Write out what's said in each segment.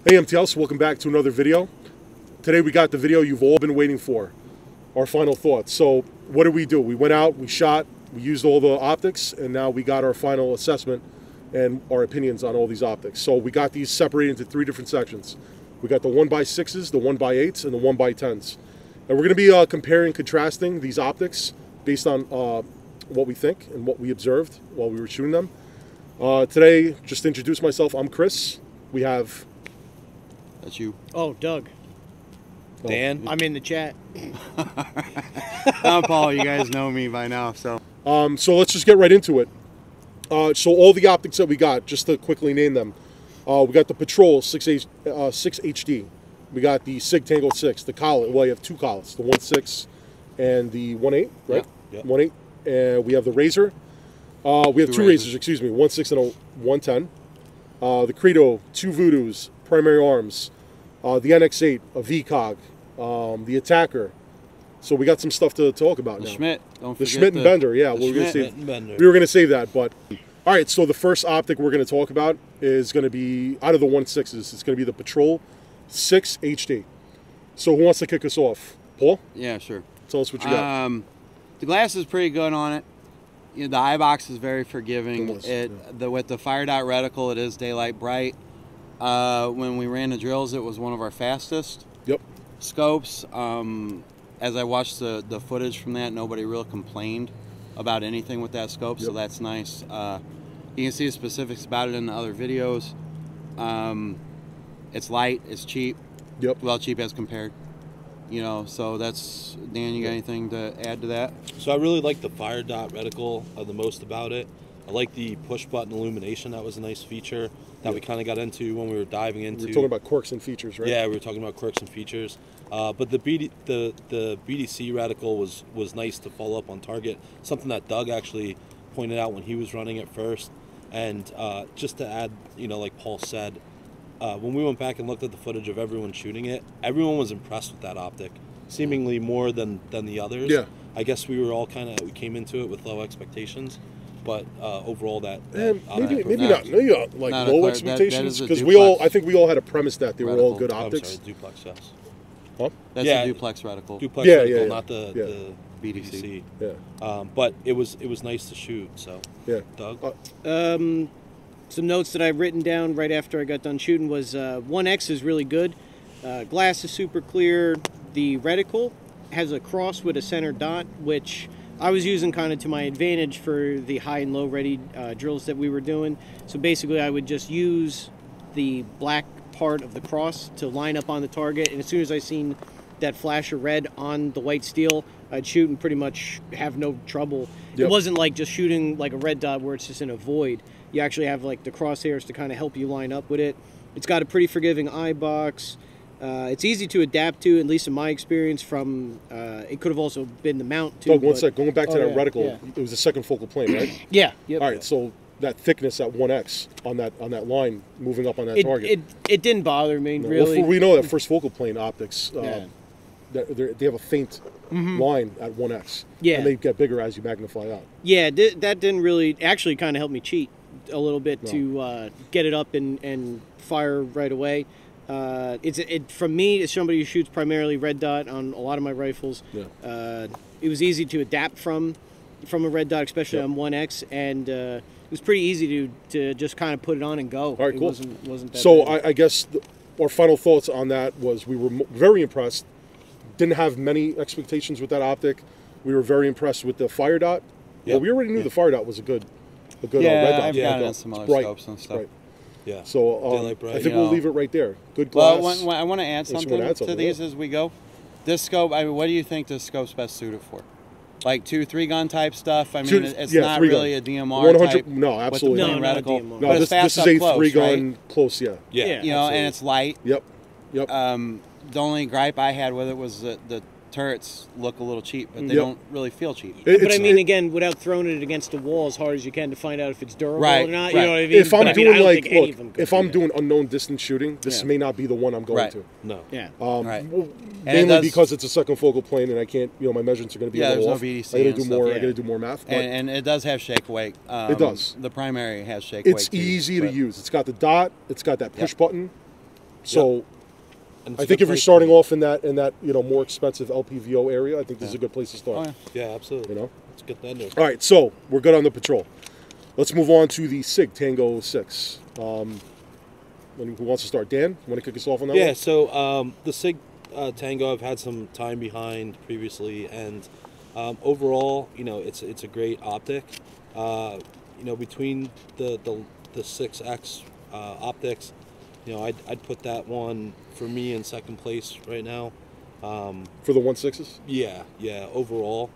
Hey MTS, welcome back to another video. Today we got the video you've all been waiting for, our final thoughts. So what did we do? We went out, we shot, we used all the optics, and now we got our final assessment and our opinions on all these optics. So we got these separated into 3 different sections. We got the 1x6s, the 1x8s, and the 1x10s. And we're going to be comparing, contrasting these optics based on what we think and what we observed while we were shooting them. Today, just to introduce myself, I'm Chris. We have... That's you. Oh, Doug. Dan. I'm in the chat. I'm Paul. You guys know me by now, so. So let's just get right into it. So all the optics that we got, just to quickly name them, we got the Patrol 6HD. We got the Sig Tango 6, the Kahles. Well, you have 2 Kahles, the 1.6 and the 1.8, right? Yeah. 1.8. And we have the Razor. We have 2 Razors, excuse me, 1.6 and a 1.10. The Credo, 2 Voodoos, primary arms. The NX8, a VCOG, the Attacker. So we got some stuff to talk about now. Schmidt, don't forget the Schmidt and Bender, yeah. We were going to save that, but all right. So the first optic we're going to talk about is going to be out of the 1.6s. It's going to be the Patrol 6 HD. So who wants to kick us off? Paul? Yeah, sure. Tell us what you got. The glass is pretty good on it. You know, the eye box is very forgiving. With the fire dot reticle, it is daylight bright. When we ran the drills, it was one of our fastest scopes. As I watched the footage from that, nobody really complained about anything with that scope, so that's nice. You can see the specifics about it in the other videos. It's light, it's cheap. Well, cheap as compared. You know, so that's... Dan, you got anything to add to that? So I really like the fire dot reticle the most about it. I like the push button illumination. That was a nice feature that we kind of got into when we were diving into. We were talking about quirks and features, right? Yeah, we were talking about quirks and features. But the BDC reticle was nice to follow up on target. Something that Doug actually pointed out when he was running it first. And just to add, you know, like Paul said, when we went back and looked at the footage of everyone shooting it, everyone was impressed with that optic, seemingly more than the others. Yeah. I guess we were all we came into it with low expectations. But overall, maybe not like low expectations, because I think we all had a premise that they were all good optics. I'm sorry, duplex, yes. Huh? That's a duplex reticle. Duplex reticle, not the BDC. Yeah. But it was nice to shoot. So yeah. Doug. Some notes that I've written down right after I got done shooting was 1X is really good. Glass is super clear. The reticle has a cross with a center dot, which I was using kind of to my advantage for the high and low ready drills that we were doing. So basically I would just use the black part of the cross to line up on the target, and as soon as I seen that flash of red on the white steel, I'd shoot and pretty much have no trouble. It wasn't like just shooting like a red dot where it's just in a void. You actually have like the crosshairs to kind of help you line up with it. It's got a pretty forgiving eye box. It's easy to adapt to, at least in my experience. From it could have also been the mount too. Doug, one sec. Going back to that reticle, it was a second focal plane, right? Yeah. Yep. All right. So that thickness at 1x on that line moving up on that target, it didn't bother me really. Well, we know that first focal plane optics, they have a faint line at 1x. Yeah. And they get bigger as you magnify out. Yeah. That didn't really actually kind of help me cheat a little bit to get it up and fire right away. From me, as somebody who shoots primarily red dot on a lot of my rifles, it was easy to adapt from a red dot, especially on 1X, and it was pretty easy to just kind of put it on and go. All right, cool. It wasn't that so bad. I guess our final thoughts on that was we were very impressed. Didn't have many expectations with that optic. We were very impressed with the fire dot. Well, we already knew the fire dot was a good red dot. I've gotten some other scopes and stuff. Right. Yeah. So I think we'll leave it right there. Good glass. Well, I want to add something to these as we go. This scope, I mean, what do you think this scope's best suited for? Like 2-3 gun type stuff? I mean, it's not really a DMR type. No, absolutely not. No, reticle. No, this is a 3-gun close, Yeah, you know, and it's light. Yep. The only gripe I had with it was the turrets look a little cheap, but they don't really feel cheap. But I mean, again, without throwing it against the wall as hard as you can to find out if it's durable or not. You know what I mean? If I'm doing if I'm doing unknown distance shooting, this may not be the one I'm going to. No. Yeah. Mainly because it's a second focal plane and I can't. You know, my measurements are going to be a little off. No BDC I got to do more. I got to do more math. And it does have shake awake. It does. The primary has shake awake. It's easy to use. It's got the dot. It's got that push button. So And it's I a think good if you're price starting point. off in that more expensive LPVO area, I think this is a good place to start. Oh, yeah. Yeah, absolutely. You know. It's good to end it. All right, so we're good on the Patrol. Let's move on to the Sig Tango 6. Who wants to start? Dan, want to kick us off on that Yeah, one? so the Sig Tango, I've had some time behind previously, and overall, it's a great optic. Between the 6X optics, I'd put that one for me in second place right now. For the 1.6s? Yeah, overall.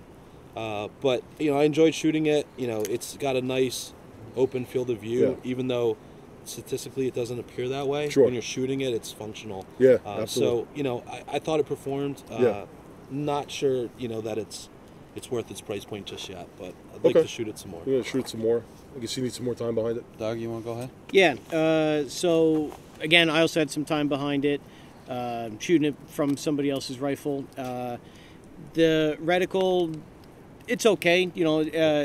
But I enjoyed shooting it. It's got a nice open field of view, even though statistically it doesn't appear that way. Sure. When you're shooting it, it's functional. Yeah, absolutely. So I thought it performed. Not sure that it's worth its price point just yet, but I'd like to shoot it some more. You're gonna shoot some more. I guess you need some more time behind it. Doug, you want to go ahead? Yeah. So again, I also had some time behind it, shooting it from somebody else's rifle. The reticle, it's okay.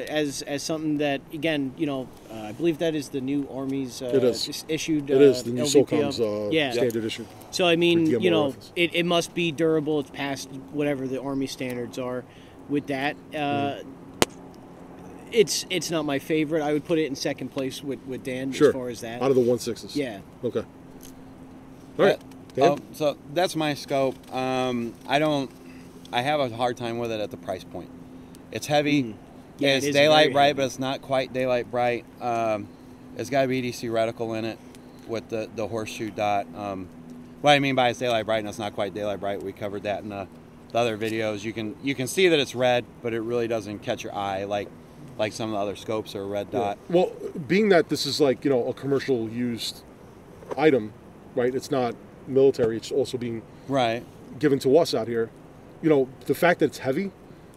As something that, again, I believe that is the new Army's issued. It is the new LPVO. SOCOM's standard issue. So I mean, DMR rifles. it must be durable. It's past whatever the Army standards are with that. It's not my favorite. I would put it in second place with Dan as far as that. Out of the 1.6s. Yeah. Okay. All right. Dan? So that's my scope. I have a hard time with it at the price point. It's heavy. Yeah, it's it is daylight very bright, heavy. but it's not quite daylight bright. It's got a BDC reticle in it with the horseshoe dot. What I mean by it's daylight bright and it's not quite daylight bright, we covered that in the other videos. You can see that it's red, but it really doesn't catch your eye like some of the other scopes are a red dot. Well, being that this is like, a commercial used item, right? It's not military. It's also being given to us out here. The fact that it's heavy,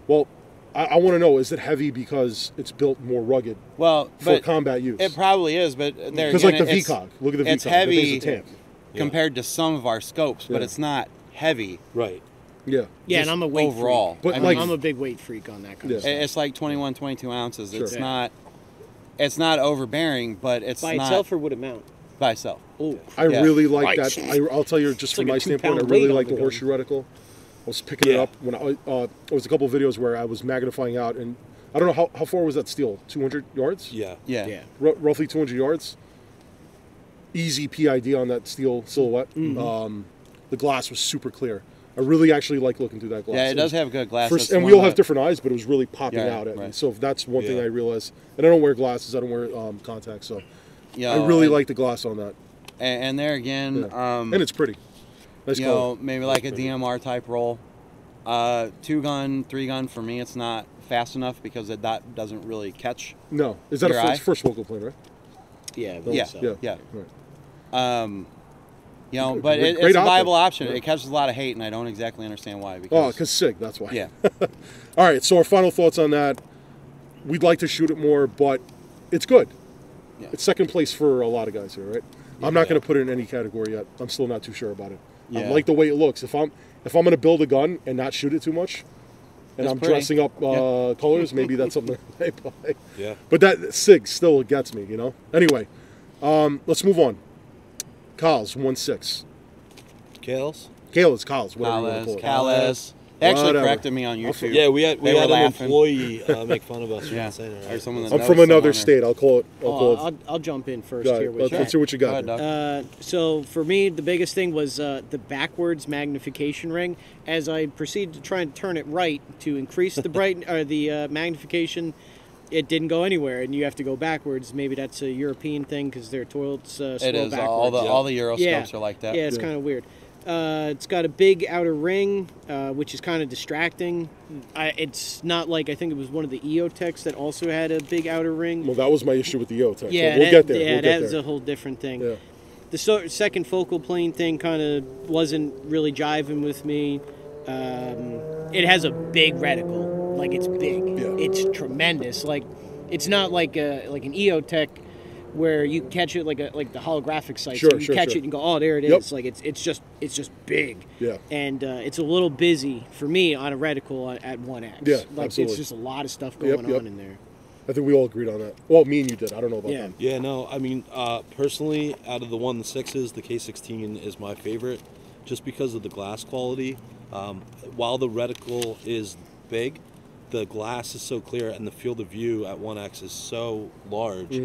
well, I want to know, is it heavy because it's built more rugged for combat use? It probably is, but because like the VCOG, look at the VCOG. It's heavy a tank. compared to some of our scopes, but it's not heavy. Right. Yeah. Yeah, and I'm a weight overall. freak. But I'm a big weight freak on that kind of stuff. It's like 21, 22 ounces. Sure. It's not overbearing, but it's by not itself or would it mount? by itself. Oh, I really like Christ. that. I'll tell you, just from like a my 2 standpoint, I pound really weight like on the the horseshoe reticle. I was picking it up when there was a couple of videos where I was magnifying out, and I don't know how far was that steel? 200 yards? Yeah. Roughly 200 yards. Easy PID on that steel silhouette. The glass was super clear. I really actually like looking through that glass. Yeah, it does have good glass. And we all have different eyes, but it was really popping out at me. Right. So that's one thing I realized. And I don't wear glasses. I don't wear contacts. So I really like the glass on that. And there again, and it's pretty. Nice color. Maybe like a DMR type roll. 2-gun, 3-gun for me, it's not fast enough because the dot doesn't really catch. No, is that your a first focal plane, right? Yeah. Yeah. Right. But Great it's a viable optic. option. It catches a lot of hate, and I don't exactly understand why. Because Sig, that's why. Yeah. All right, so our final thoughts on that. We'd like to shoot it more, but it's good. Yeah. It's second place for a lot of guys here, right? I'm not going to put it in any category yet. I'm still not too sure about it. I like the way it looks. If I'm going to build a gun and not shoot it too much, and It's I'm pretty. dressing up colors, maybe that's something I might buy. Yeah. But that Sig still gets me, Anyway, let's move on. Kahles 1.6. Kahles? Kahles, whatever you want to call it. Kahles. They actually Whatever. corrected me on YouTube. Yeah, we had were an laughing. employee make fun of us for not saying it Or right. someone that I'm knows from someone another or- state. I'll call it. I'll jump in first Go ahead. here with Let's see what you got. Go ahead, Doug. So for me, the biggest thing was the backwards magnification ring. As I proceeded to try and turn it right to increase the magnification, it didn't go anywhere, and you have to go backwards. Maybe that's a European thing because their toilets slow It is. backwards. All the Euroscopes are like that. Yeah, it's kind of weird. It's got a big outer ring, which is kind of distracting. It's not like, I think it was one of the EOTechs that also had a big outer ring. Well, that was my issue with the EOTech. Yeah, so we'll get there. Yeah, we'll get that's there. a whole different thing. Yeah. The second focal plane thing kind of wasn't really jiving with me. It has a big reticle. Like, it's big. Yeah. It's tremendous. Like, it's not like an EOTech where you catch it like the holographic sight. Sure, so you catch it and go, oh, there it is. Like, it's just big. Yeah. And it's a little busy for me on a reticle at 1x. Yeah, like absolutely. it's just a lot of stuff going on in there. I think we all agreed on that. Well, me and you did. I don't know about them. Yeah, no, I mean, personally, out of the 1.6s, the K16 is my favorite, just because of the glass quality. While the reticle is big, the glass is so clear, and the field of view at 1X is so large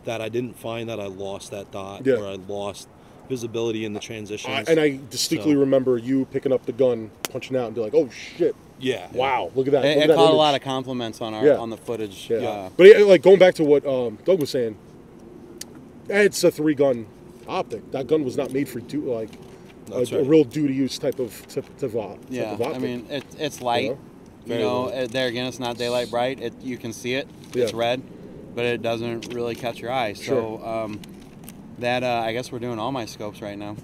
that I didn't find that I lost that dot or I lost visibility in the transitions. And I distinctly remember you picking up the gun, punching out, and be like, "Oh shit! Yeah! Wow! Look at that!" It caught a lot of compliments on our on the footage. Yeah. But like going back to what Doug was saying, it's a 3-gun optic. That gun was not made for a real duty use type of optic. I mean, it's light. You know, there again, it's not daylight bright. You can see it. It's red, but it doesn't really catch your eye. So I guess we're doing all my scopes right now.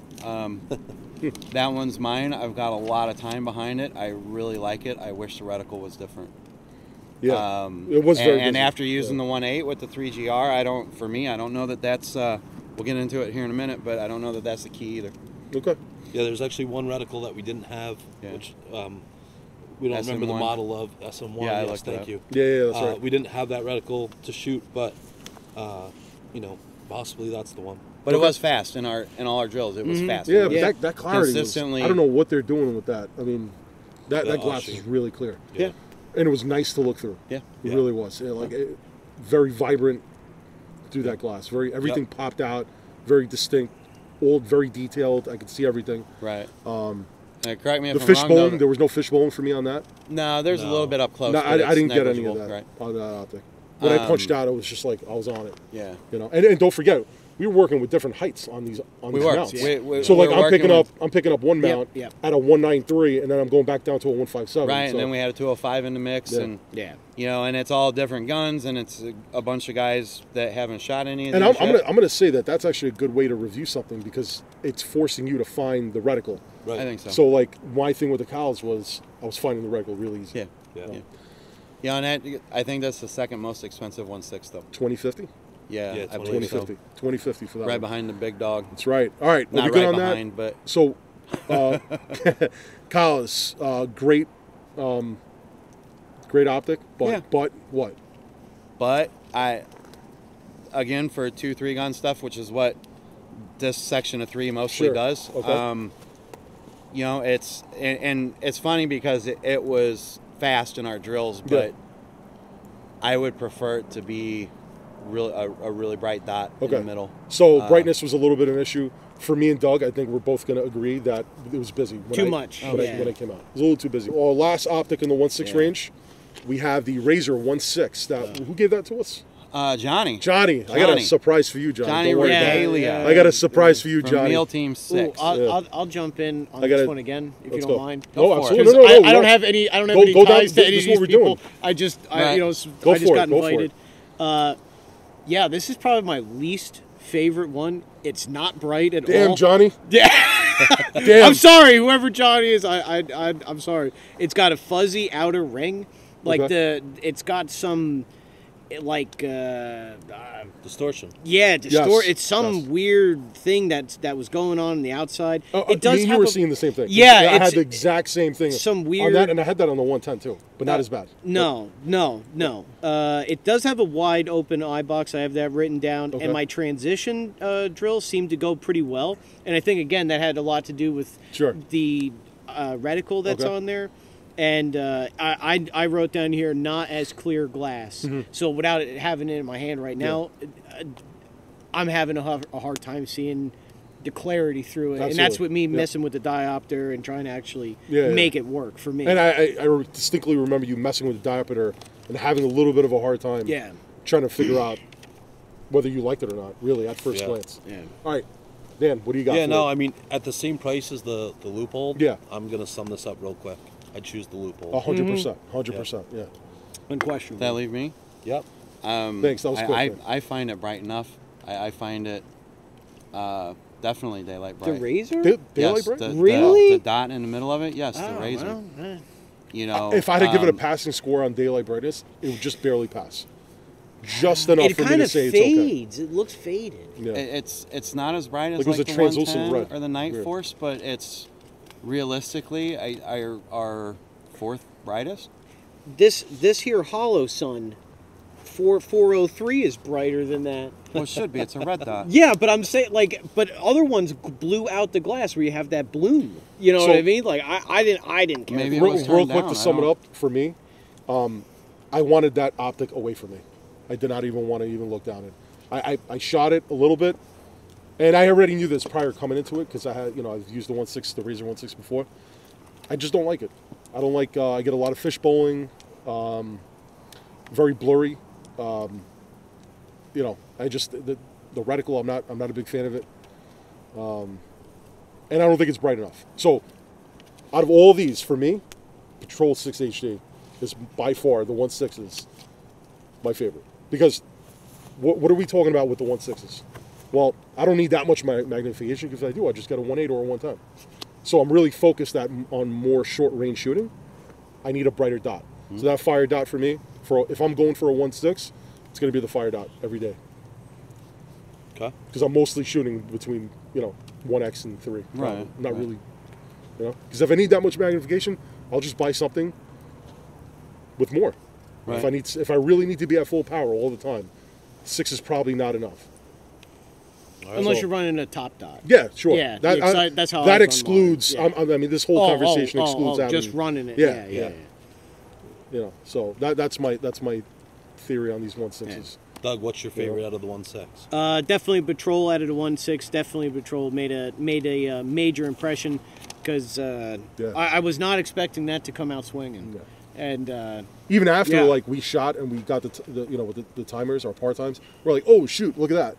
That one's mine. I've got a lot of time behind it. I really like it. I wish the reticle was different. Yeah, it was very. And after using the 1.8 with the 3GR, for me, I don't know that that's. We'll get into it here in a minute, but I don't know that that's the key either. Okay. Yeah, there's actually one reticle that we didn't have, which we don't remember the model of SM1. Yeah, yes, thank you. Yeah, that's right. We didn't have that reticle to shoot, but you know, possibly that's the one. But it was fast in all our drills. It was fast. Yeah, but that clarity consistently. I don't know what they're doing with that. I mean, that glass is really clear. Yeah. And it was nice to look through. Yeah. It really was. Very vibrant through that glass. Everything popped out. Very distinct. All very detailed. I could see everything. Right. Correct me if the I'm fishbone. wrong, There was no fishbone for me on that. No, there's a little bit up close. No, I didn't get any of that right. on that optic. When I punched out, it was just like I was on it. Yeah. You know, and don't forget, we were working with different heights on these mounts. So like I'm picking up one mount at a 193, and then I'm going back down to a 157. Right, and then we had a 205 in the mix, and you know, and it's all different guns, and it's a bunch of guys that haven't shot any of these. And I'm gonna say that's actually a good way to review something because it's forcing you to find the reticle. Right. I think so. So like my thing with the Kahles was I was finding the reticle really easy. Yeah, and I think that's the second most expensive 1.6 though. 2050. Yeah, I believe so. 2050 for that. Right one. behind the big dog. That's right. All right, not good right on behind, that. But so, Kahles, great optic, but what? But again, for 2-3 gun stuff, which is what this section of 3 mostly does. Okay. You know, it's funny because it was fast in our drills, but I would prefer it to be a really bright dot in the middle. So brightness was a little bit of an issue for me and Doug. I think we're both going to agree that it was busy. Too much when it came out. It was a little too busy. Our last optic in the 1.6 range, we have the Razor 1.6. Who gave that to us? Johnny. I got a surprise for you, Johnny. Johnny Regalia. I got a surprise for you, From Johnny. Meal Team 6. I'll jump in on this one again if you don't mind. No, absolutely. No, I don't have any. I don't have any ties to any of these people. Doing. I just got invited. Yeah, this is probably my least favorite one. It's not bright at all. Damn, Johnny. Yeah. Damn. I'm sorry, whoever Johnny is. I'm sorry. It's got a fuzzy outer ring, like it's got some distortion. Yeah, it's some weird thing that was going on the outside. It does. You were seeing the same thing. Yeah, I had the exact same thing. Some weird on that, and I had that on the 110 too, but not as bad. No. It does have a wide open eye box. I have that written down, and my transition drills seemed to go pretty well. And I think again that had a lot to do with the reticle that's on there. And I wrote down here, not as clear glass. So without having it in my hand right now, I'm having a hard time seeing the clarity through it. Absolutely. And that's with me messing with the diopter and trying to actually make it work for me. And I distinctly remember you messing with the diopter and having a little bit of a hard time trying to figure out whether you liked it or not, really, at first glance. Yeah. All right. Dan, what do you got? I mean, at the same price as the Leupold, I'm going to sum this up real quick. I'd choose the Leupold. 100%. 100%. Yeah. Unquestionable. That leave me? Yep. Thanks. That was quick. I find it bright enough. I find it definitely daylight bright. The Razor? Daylight bright? Really? The dot in the middle of it? Yes, the Razor. Well, you know, if I had to give it a passing score on daylight brightness, it would just barely pass. Just enough for me to say it's okay. It kind of fades. It looks faded. Yeah. It's not as bright as it was like a the translucent 110 red. or the Night Force, but it's realistically our fourth brightest. This here Hollow Sun 403 is brighter than that. Well, it should be. It's a red dot. Yeah, but I'm saying, like, but other ones blew out the glass where you have that bloom. You know So- what I mean? Like, I didn't care. Maybe it Real, was real turned quick down, to I sum it don't- up for me, I wanted that optic away from me. I did not even want to even look down it. I shot it a little bit, and I already knew this prior coming into it because I had, I've used the 1.6, the Razor 1.6 before. I just don't like it. I don't like. I get a lot of fish bowling, very blurry. I just the reticle. I'm not a big fan of it, and I don't think it's bright enough. So, out of all these, for me, Patrol 6 HD is by far the 1.6 is my favorite. Because what are we talking about with the 1.6s? Well, I don't need that much magnification because if I do, I just get a 1.8 or a 1.10. So I'm really focused on more short range shooting. I need a brighter dot. So that fire dot for me, if I'm going for a 1.6, it's going to be the fire dot every day. Okay. Because I'm mostly shooting between 1x and 3. Right. Not really. Because if I need that much magnification, I'll just buy something with more. Right. If I really need to be at full power all the time, 6 is probably not enough. Unless you're running a top dot. Yeah, sure. Yeah, that's how I that run excludes. mine. Yeah. I mean, this whole conversation excludes having just running it. Yeah, Yeah. So that's my theory on these 1.6s. Doug, what's your favorite out of the 1.6? Definitely Patrol out of the 1.6. Definitely Patrol made a major impression because I was not expecting that to come out swinging. Yeah. And Even after Yeah. like we shot and we got with the timers, our par times, we're like, oh shoot, look at that.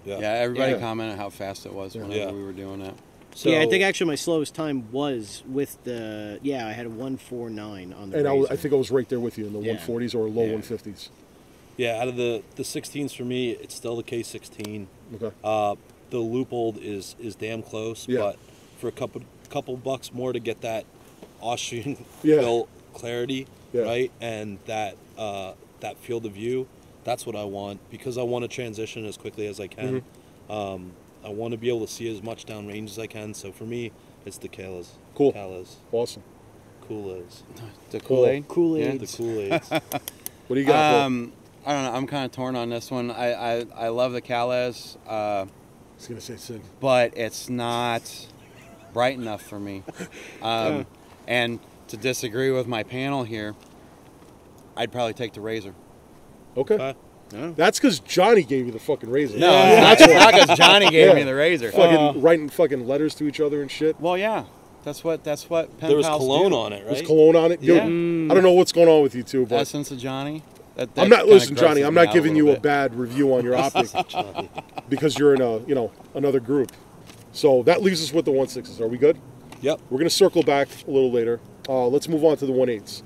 Yeah, everybody Yeah. commented how fast it was whenever Yeah. we were doing it. So, yeah, I think actually my slowest time was with the I had a 1:49 on the And Razor. I think I was right there with you in the Yeah. 140s or low Yeah. 150s. yeah, out of the 16s for me, it's still the K16. Okay. The Leupold is damn close, Yeah. but for a couple bucks more to get that Austrian Yeah. built clarity, Yeah. right, and that field of view, that's what I want because I want to transition as quickly as I can. Mm-hmm. I want to be able to see as much downrange as I can. So for me, it's the Kahles. Cool. Kahles. Awesome. The Cool. Kool-Aid? Kool-Aid. Yeah, the Kool-Aids. What do you got? Bill? I don't know. I'm kind of torn on this one. I love the Kahles, I was gonna say Sig. but it's not bright enough for me. And to disagree with my panel here, I'd probably take the Razor. Okay. Okay. That's because Johnny gave you the fucking Razor. No, it's not because Johnny gave me the Razor. Fucking writing fucking letters to each other and shit. Well, yeah, that's what pen There was pals cologne do. on it, There's right? cologne on it. Dude, Yeah. I don't know what's going on with you two, but Essence of Johnny. That I'm not. kinda Listen, Johnny. grosses I'm me not out giving you little a bit. bad review on your optic because you're in another group. So that leaves us with the 1.6s. Are we good? Yep. We're gonna circle back a little later. Let's move on to the 1.8s.